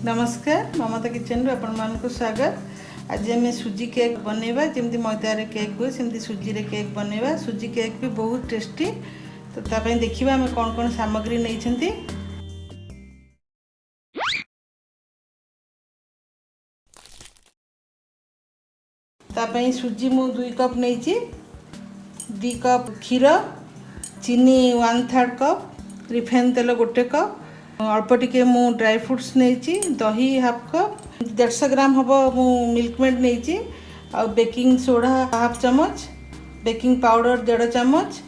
नमस्कार ममता किचन आपण मानक स्वागत। आज आम सुजी केक बनैबा जमी मैदार केक हुए सेमती सुजी रे केक बनैबा। सुजी केक भी बहुत टेस्टी। तो तापाई देखिबा आम कौन कौन सामग्री नहीं। तापाई सुजी मु 2 कप नहीं, 2 कप क्षीर, चीनी 1/3 कप, रिफाइन तेल 1 कप, अल्प टिके मु ड्राई फ्रूट्स नहीं, दही 1/2 कप, 150 ग्राम हम मु मिल्कमेड नहीं, आ बेकिंग सोडा 1/2 चमच, बेकिंग पाउडर 1.5 चमच।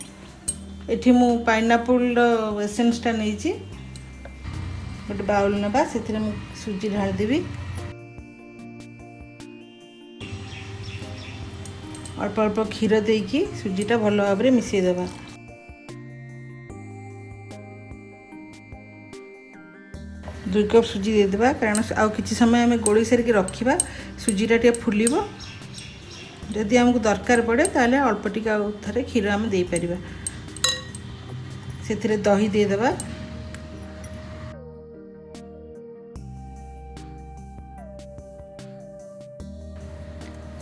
एठी मु पाइनएप्पल एसेंसटा नहीं, गोटे बाउल नबा से मु सुजी ढाल देवी। अल्प अल्प क्षीर देकी सुजीटा भल भाव में मिसईदेवा। दुई कप सुजी देदेबा कारण आउ किसी समय आम गोली सारिक रखा सुजीटा टे फुल। जदि आमको दरकार पड़े ताले अल्प टिके आउ थे क्षीर आम दे पारिबा। से दही देदेबा,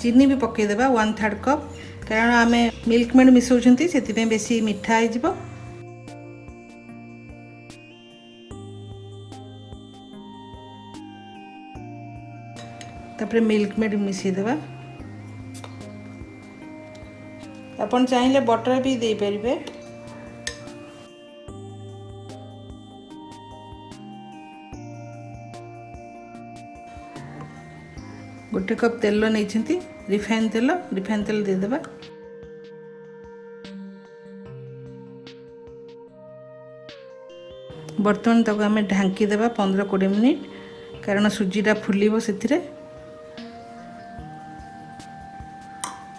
चीनी भी पकईदेबा 1/3 कप कारण आम मिल्कमेड मिसौंती से बेसी मिठा हो। तापर मिल्कमेड मिसईदेबा। अपन चाहिए बटर भी दे पारिबे। गोटे कप तेल नहीं, रिफाइन तेल देदेबा। बर्तमान तक आम ढांकी देबा 15-20 मिनिट कारण सुजीटा फुलिबो। से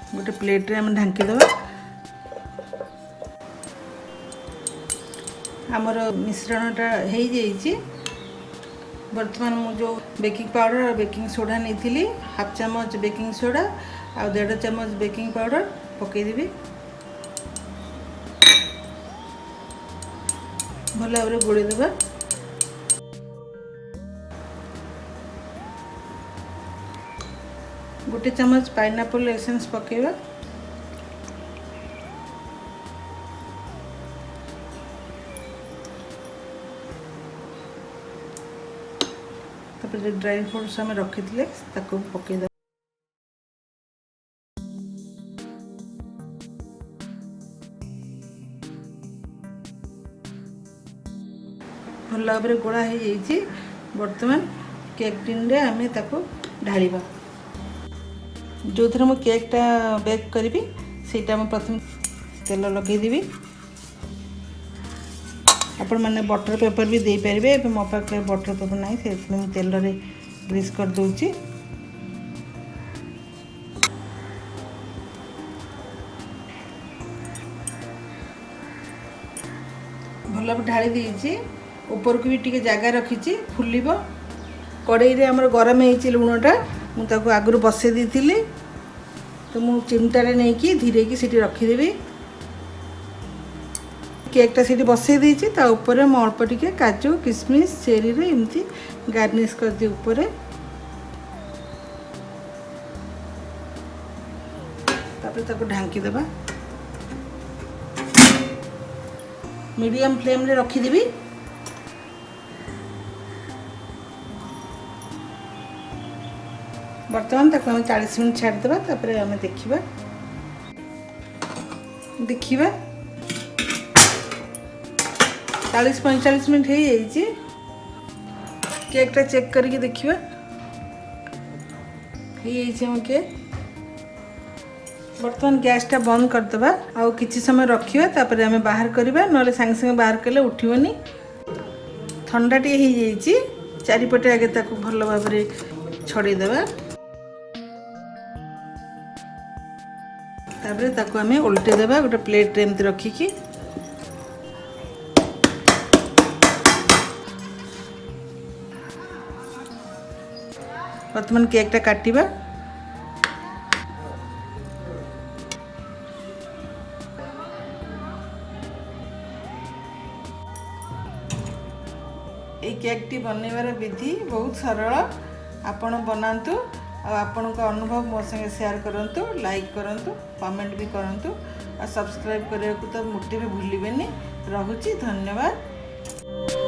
गोटे प्लेट रे आम ढांकी देबा। आमर मिश्रणटा हो जाइए। बर्तमान मु जो बेकिंग पाउडर और बेकिंग सोडा नहीं, 1/2 चमच बेकिंग सोडा और 1.5 चमच बेकिंग पाउडर पकईदेवी। भल भाव में गोलेदेबा। गोटे चमच पाइनएप्पल एसेंस पकेबा। ड्राई फ्रूट्स आम रखी पकईद। भल भाव में गोला हो जाइए। बर्तमान केक टिन रे आम ढालिबा। जो थर मु केकटा बेक करी सेटा मैं प्रथम तेल लगेदेवी। आपण मैंने बटर पेपर भी दे पारे। मो पाखे बटर पेपर ना से तेल रे ग्रीस कर दूची। भल ढाली देची। ऊपर को भी टी जगह रखी फुल। कड़ई रे हमर गरम हो लुणटा मुझे आगुरी बसई दी। तो मु चिमटारे नहीं कि धीरे की सीटी रखीदेवी। केकटा सीटी बसई देची। ता ऊपर मु अल्प टिके काजू किशमिश चेरी रे एमती गार्निश कर दी। ऊपर तापर ताको ढांकी देबा। मीडियम फ्लेम रे रखीदेवी। बर्तमान तक हम 40 मिनट छाड़देबा। तापर आम देखा 40-45 मिनट हो जाइए। केकटा चेक करके देखिए हो केक। बर्तमान गैसटा बंद करदेबा। आउ किछि समय रखिबा। तापर आम बाहर करबा नले संगे संगे बाहर कले उठिबनी। ठंडा टी हो जाइए। चारिपटे आगे ताको भल भाव में छड़े देबा। तापर ताको आम उल्टे देबा गोटे प्लेट रे एमती रखिकी। बर्तमान केकटा काटिबा। ये केक टी बनैबार विधि बहुत सरल। आपण बनातु आपण अनुभव मो संगे शेयर करंतु, लाइक करंतु, कमेंट भी करंतु और सब्सक्राइब करने को तो मुट्ठी भी भूलिबेनी। रहुची, धन्यवाद।